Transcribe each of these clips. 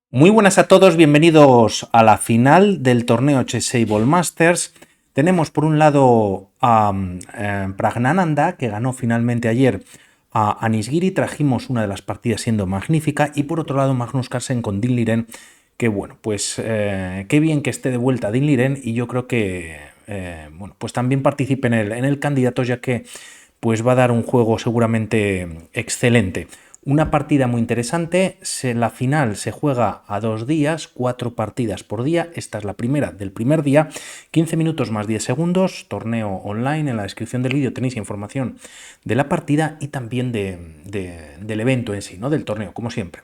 Muy buenas a todos, bienvenidos a la final del torneo Chess Ball Masters. Tenemos por un lado a Praggnanandhaa, que ganó finalmente ayer a Anish Giri. Trajimos una de las partidas siendo magnífica. Y por otro lado Magnus Carlsen con Dinh Liren, que bueno, pues qué bien que esté de vuelta Dinh Liren, y yo creo que bueno, pues también participe en el candidato, ya que pues va a dar un juego seguramente excelente. Una partida muy interesante. La final se juega a 2 días, 4 partidas por día. Esta es la primera del primer día, 15 minutos más 10 segundos, torneo online. En la descripción del vídeo tenéis información de la partida y también del evento en sí, ¿no? Del torneo, como siempre.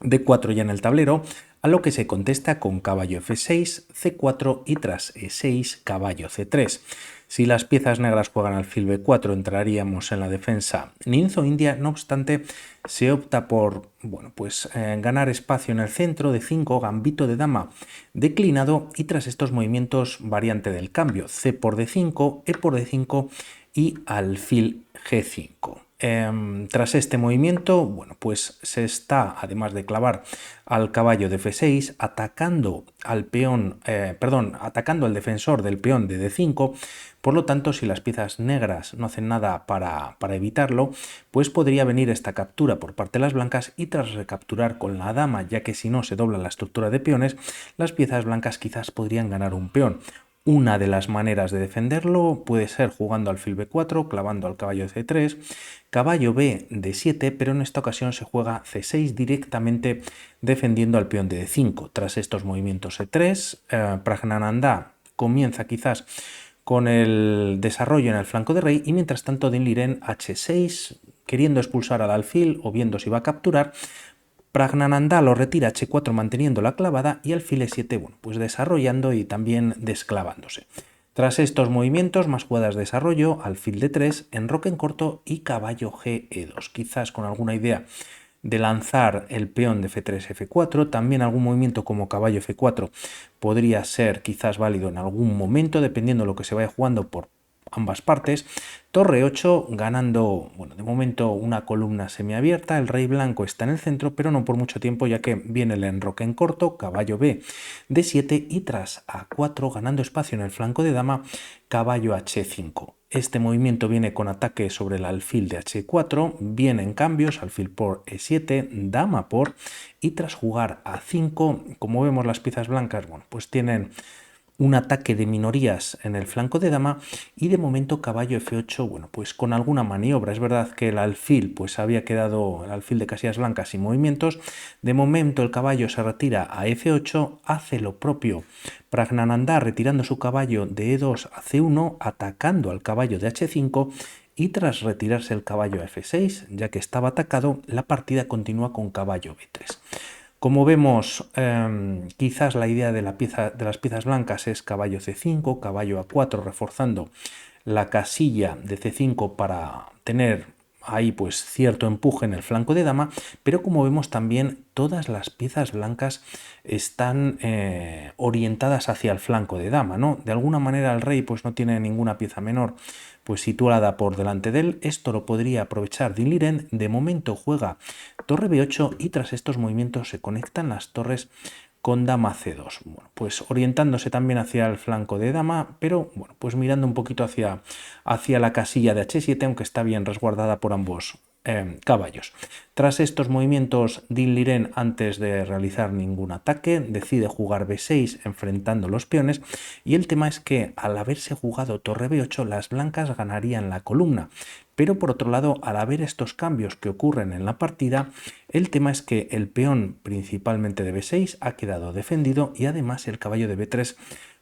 D4 ya en el tablero, a lo que se contesta con caballo F6, C4 y tras E6, caballo C3. Si las piezas negras juegan alfil B4, entraríamos en la defensa Ninzo India. No obstante, se opta por bueno, pues, ganar espacio en el centro. D5, gambito de dama declinado, y tras estos movimientos, variante del cambio, C por D5, E por D5 y alfil G5. Tras este movimiento, bueno, pues se está, además de clavar al caballo de F6, atacando al peón, atacando al defensor del peón de D5. Por lo tanto, si las piezas negras no hacen nada para evitarlo, pues podría venir esta captura por parte de las blancas, y tras recapturar con la dama, ya que si no se dobla la estructura de peones, las piezas blancas quizás podrían ganar un peón. Una de las maneras de defenderlo puede ser jugando alfil B4, clavando al caballo C3, caballo B D7, pero en esta ocasión se juega C6 directamente, defendiendo al peón de D5. Tras estos movimientos E3, Praggnanandhaa comienza quizás con el desarrollo en el flanco de rey, y mientras tanto Dinh Liren H6, queriendo expulsar al alfil o viendo si va a capturar. Praggnanandhaa lo retira H4 manteniendo la clavada, y alfil E7, bueno, pues desarrollando y también desclavándose. Tras estos movimientos, más jugadas de desarrollo, alfil D3, enroque en corto y caballo G E2, quizás con alguna idea de lanzar el peón de F3 F4. También algún movimiento como caballo F4 podría ser quizás válido en algún momento, dependiendo de lo que se vaya jugando por ambas partes. Torre 8, ganando, bueno, de momento una columna semiabierta. El rey blanco está en el centro, pero no por mucho tiempo, ya que viene el enroque en corto, caballo B D7, y tras A4, ganando espacio en el flanco de dama, caballo H5. Este movimiento viene con ataque sobre el alfil de H4, vienen cambios, alfil por E7, dama por, y tras jugar A5, como vemos las piezas blancas, bueno, pues tienen un ataque de minorías en el flanco de dama, y de momento caballo F8, bueno, pues con alguna maniobra. Es verdad que el alfil pues había quedado, el alfil de casillas blancas, sin movimientos. De momento el caballo se retira a F8, hace lo propio Praggnanandhaa retirando su caballo de E2 a C1, atacando al caballo de H5, y tras retirarse el caballo a F6, ya que estaba atacado, la partida continúa con caballo B3. Como vemos, quizás la idea de las piezas blancas es caballo C5, caballo A4, reforzando la casilla de C5 para tener ahí pues cierto empuje en el flanco de dama, pero como vemos también todas las piezas blancas están orientadas hacia el flanco de dama, ¿no? De alguna manera el rey pues no tiene ninguna pieza menor pues situada por delante de él. Esto lo podría aprovechar Dinh Liren. De momento juega torre B8, y tras estos movimientos se conectan las torres con dama C2, bueno, pues orientándose también hacia el flanco de dama, pero bueno, pues mirando un poquito hacia la casilla de H7, aunque está bien resguardada por ambos caballos. Tras estos movimientos, Dinh Liren, antes de realizar ningún ataque, decide jugar B6 enfrentando los peones, y el tema es que al haberse jugado torre B8, las blancas ganarían la columna. Pero por otro lado, al haber estos cambios que ocurren en la partida, el tema es que el peón principalmente de B6 ha quedado defendido, y además el caballo de B3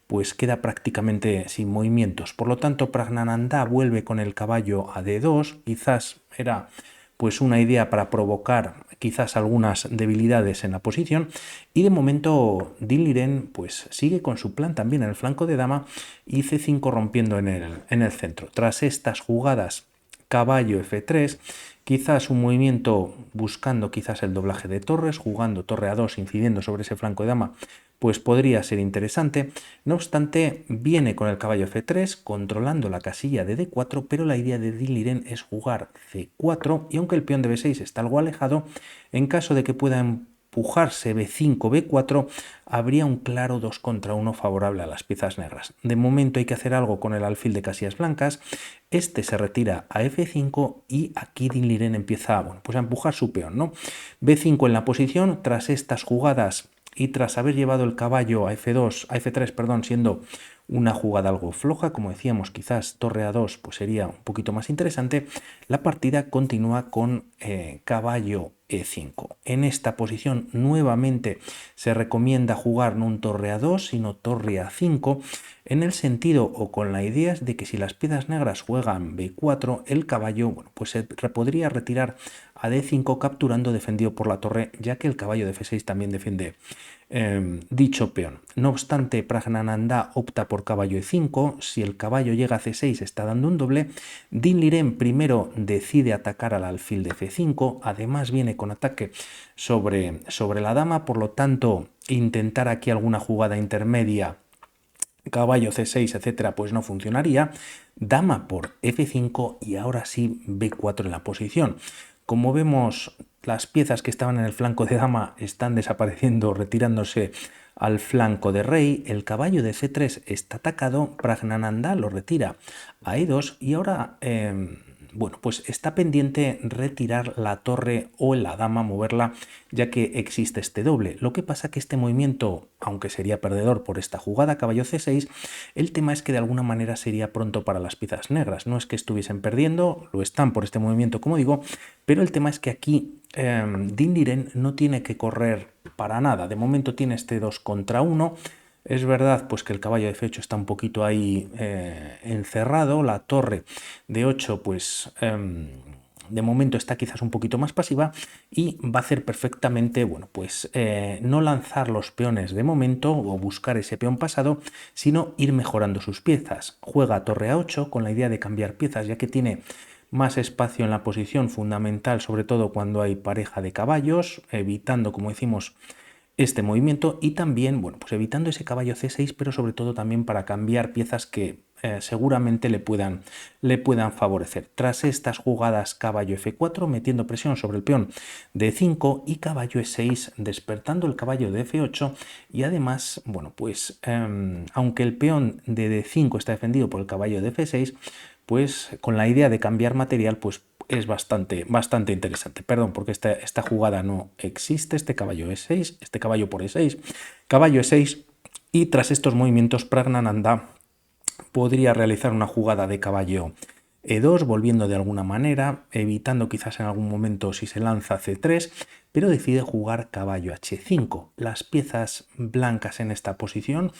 pues queda prácticamente sin movimientos. Por lo tanto, Praggnanandhaa vuelve con el caballo a D2, quizás era pues una idea para provocar quizás algunas debilidades en la posición, y de momento Dinh Liren pues sigue con su plan también en el flanco de dama, y C5 rompiendo en el centro. Tras estas jugadas, caballo F3, quizás un movimiento buscando quizás el doblaje de torres, jugando torre A2, incidiendo sobre ese flanco de dama, pues podría ser interesante. No obstante, viene con el caballo F3, controlando la casilla de D4, pero la idea de Dinh Liren es jugar C4, y aunque el peón de B6 está algo alejado, en caso de que pueda empujarse b5, b4, habría un claro 2 contra 1 favorable a las piezas negras. De momento hay que hacer algo con el alfil de casillas blancas. Este se retira a f5 y aquí Din Liren empieza, bueno, pues a empujar su peón, ¿no? b5 en la posición. Tras estas jugadas y tras haber llevado el caballo a f2, a f3, perdón, siendo una jugada algo floja, como decíamos, quizás torre a2 pues sería un poquito más interesante, la partida continúa con caballo e5. En esta posición nuevamente se recomienda jugar no un torre a2, sino torre a5, en el sentido o con la idea de que si las piezas negras juegan b4, el caballo, bueno, pues se podría retirar a d5 capturando defendido por la torre, ya que el caballo de f6 también defiende dicho peón. No obstante, Praggnanandhaa opta por caballo e5. Si el caballo llega a c6 está dando un doble. Din Liren primero decide atacar al alfil de f5, además viene con ataque sobre la dama, por lo tanto intentar aquí alguna jugada intermedia, caballo c6, etcétera, pues no funcionaría. Dama por f5 y ahora sí b4 en la posición. Como vemos, las piezas que estaban en el flanco de dama están desapareciendo, retirándose al flanco de rey. El caballo de c3 está atacado, Praggnanandhaa lo retira a e2 y ahora bueno, pues está pendiente retirar la torre o la dama, moverla, ya que existe este doble. Lo que pasa que este movimiento, aunque sería perdedor por esta jugada, caballo c6, el tema es que de alguna manera sería pronto para las piezas negras. No es que estuviesen perdiendo, lo están por este movimiento, como digo, pero el tema es que aquí Din Liren no tiene que correr para nada. De momento tiene este 2 contra 1. Es verdad pues que el caballo de f8 está un poquito ahí encerrado, la torre de 8 pues de momento está quizás un poquito más pasiva y va a hacer perfectamente, bueno, pues no lanzar los peones de momento o buscar ese peón pasado, sino ir mejorando sus piezas. Juega torre a 8 con la idea de cambiar piezas, ya que tiene más espacio en la posición, fundamental sobre todo cuando hay pareja de caballos, evitando, como decimos, este movimiento y también, bueno, pues evitando ese caballo c6, pero sobre todo también para cambiar piezas que seguramente le puedan favorecer. Tras estas jugadas, caballo f4, metiendo presión sobre el peón de e5 y caballo e6, despertando el caballo de f8 y además, bueno, pues aunque el peón de d5 está defendido por el caballo de f6, pues con la idea de cambiar material, pues es bastante interesante. Perdón, porque esta jugada no existe. Este caballo e6, este caballo por e6, caballo e6, y tras estos movimientos Praggnanandhaa podría realizar una jugada de caballo e2, volviendo de alguna manera, evitando quizás en algún momento si se lanza c3, pero decide jugar caballo h5. Las piezas blancas en esta posición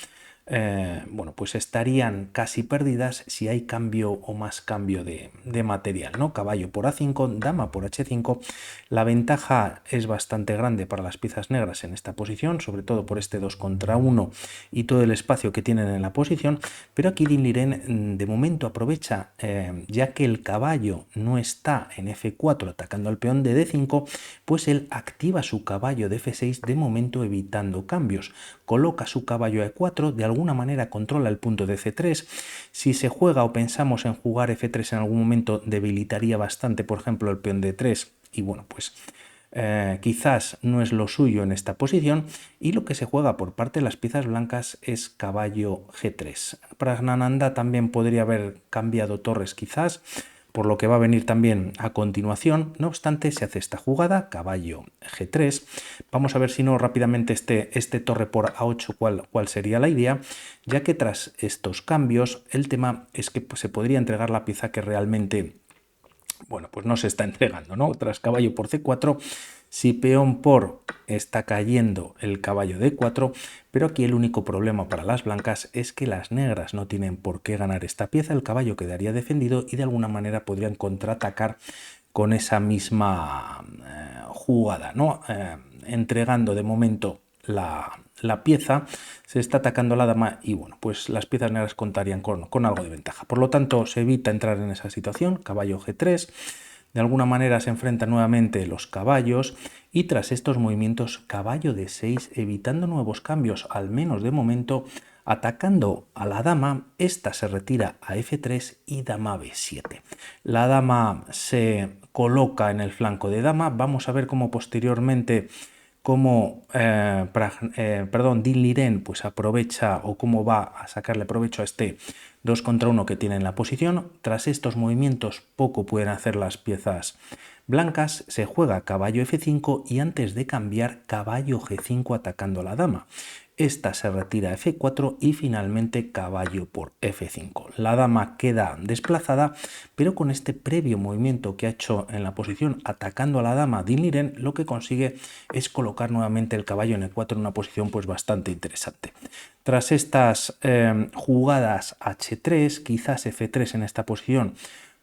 bueno, pues estarían casi perdidas si hay cambio o más cambio de material, ¿no? Caballo por a5, dama por h5. La ventaja es bastante grande para las piezas negras en esta posición, sobre todo por este 2 contra 1 y todo el espacio que tienen en la posición, pero aquí Din Liren de momento aprovecha, ya que el caballo no está en f4 atacando al peón de d5, pues él activa su caballo de f6, de momento evitando cambios. Coloca su caballo a e4, de alguna manera controla el punto de c3. Si se juega o pensamos en jugar f3 en algún momento, debilitaría bastante, por ejemplo, el peón de 3 y bueno, pues quizás no es lo suyo en esta posición, y lo que se juega por parte de las piezas blancas es caballo g3. Praggnanandhaa también podría haber cambiado torres quizás, por lo que va a venir también a continuación. No obstante, se hace esta jugada, caballo g3. Vamos a ver si no rápidamente este torre por a8 cuál sería la idea, ya que tras estos cambios el tema es que pues, se podría entregar la pieza que realmente, bueno, pues no se está entregando, ¿no? Tras caballo por c4, si peón por está cayendo el caballo de 4, pero aquí el único problema para las blancas es que las negras no tienen por qué ganar esta pieza, el caballo quedaría defendido y de alguna manera podrían contraatacar con esa misma jugada, ¿no? Entregando de momento la pieza, se está atacando la dama y bueno, pues las piezas negras contarían con algo de ventaja. Por lo tanto, se evita entrar en esa situación, caballo g3, de alguna manera se enfrentan nuevamente los caballos y tras estos movimientos caballo de 6, evitando nuevos cambios, al menos de momento, atacando a la dama, esta se retira a f3 y dama b7. La dama se coloca en el flanco de dama, vamos a ver cómo posteriormente cómo Din Liren pues aprovecha o cómo va a sacarle provecho a este 2 contra 1 que tiene en la posición. Tras estos movimientos poco pueden hacer las piezas blancas, se juega caballo F5 y antes de cambiar caballo G5 atacando a la dama. Esta se retira a F4 y finalmente caballo por F5. La dama queda desplazada, pero con este previo movimiento que ha hecho en la posición atacando a la dama Din Liren, lo que consigue es colocar nuevamente el caballo en E4 en una posición pues bastante interesante. Tras estas jugadas H3, quizás F3 en esta posición,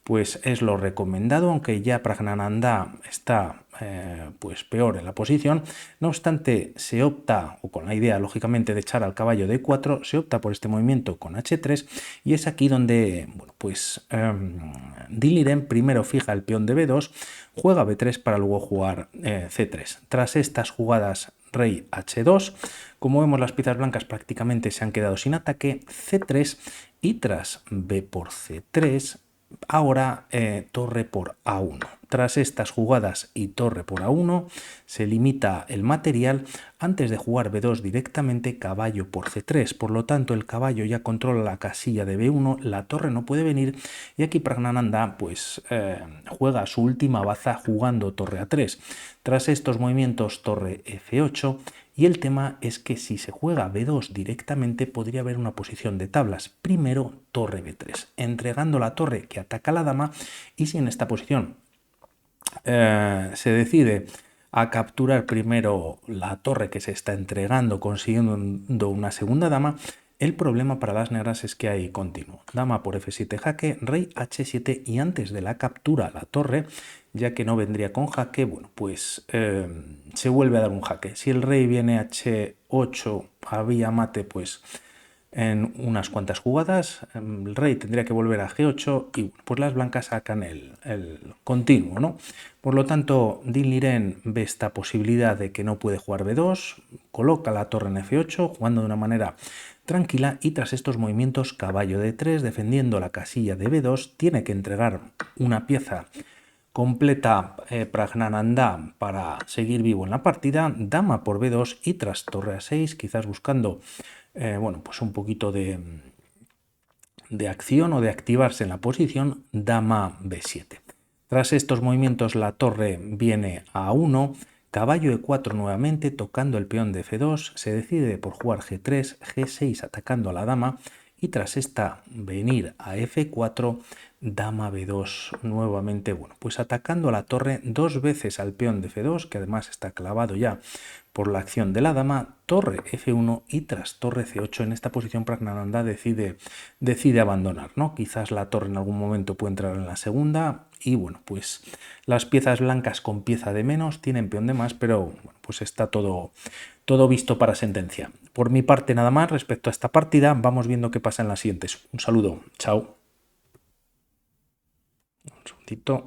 pues es lo recomendado, aunque ya Praggnanandhaa está pues peor en la posición. No obstante, se opta, o con la idea lógicamente de echar al caballo de E4, se opta por este movimiento con H3 y es aquí donde bueno, pues Din Liren primero fija el peón de B2, juega B3 para luego jugar C3. Tras estas jugadas rey H2, como vemos las piezas blancas prácticamente se han quedado sin ataque, C3 y tras B por C3, ahora torre por A1. Tras estas jugadas y torre por A1 se limita el material antes de jugar B2 directamente caballo por C3. Por lo tanto el caballo ya controla la casilla de B1, la torre no puede venir y aquí Praggnanandhaa pues juega su última baza jugando torre A3. Tras estos movimientos torre F8 y el tema es que si se juega B2 directamente podría haber una posición de tablas. Primero torre B3, entregando la torre que ataca a la dama y si en esta posición se decide a capturar primero la torre que se está entregando consiguiendo una segunda dama, el problema para las negras es que hay continuo. Dama por F7 jaque, rey H7 y antes de la captura la torre, ya que no vendría con jaque, bueno, pues se vuelve a dar un jaque. Si el rey viene H8 a vía mate, pues en unas cuantas jugadas el rey tendría que volver a G8 y pues las blancas sacan el continuo, ¿no? Por lo tanto, Din Liren ve esta posibilidad de que no puede jugar B2, coloca la torre en F8 jugando de una manera tranquila y tras estos movimientos caballo D3 defendiendo la casilla de B2 tiene que entregar una pieza completa Praggnanandhaa para seguir vivo en la partida, dama por B2 y tras torre A6 quizás buscando bueno, pues un poquito de acción o de activarse en la posición, dama B7. Tras estos movimientos la torre viene a A1, caballo E4 nuevamente tocando el peón de F2, se decide por jugar G3, G6 atacando a la dama y tras esta venir a F4, dama B2 nuevamente, bueno, pues atacando a la torre dos veces al peón de F2, que además está clavado ya por la acción de la dama, torre F1 y tras torre C8 en esta posición Praggnanandhaa decide abandonar, ¿no? Quizás la torre en algún momento puede entrar en la segunda y bueno, pues las piezas blancas con pieza de menos tienen peón de más, pero bueno, pues está todo visto para sentencia. Por mi parte nada más respecto a esta partida, vamos viendo qué pasa en las siguientes. Un saludo, chao. Un segundito.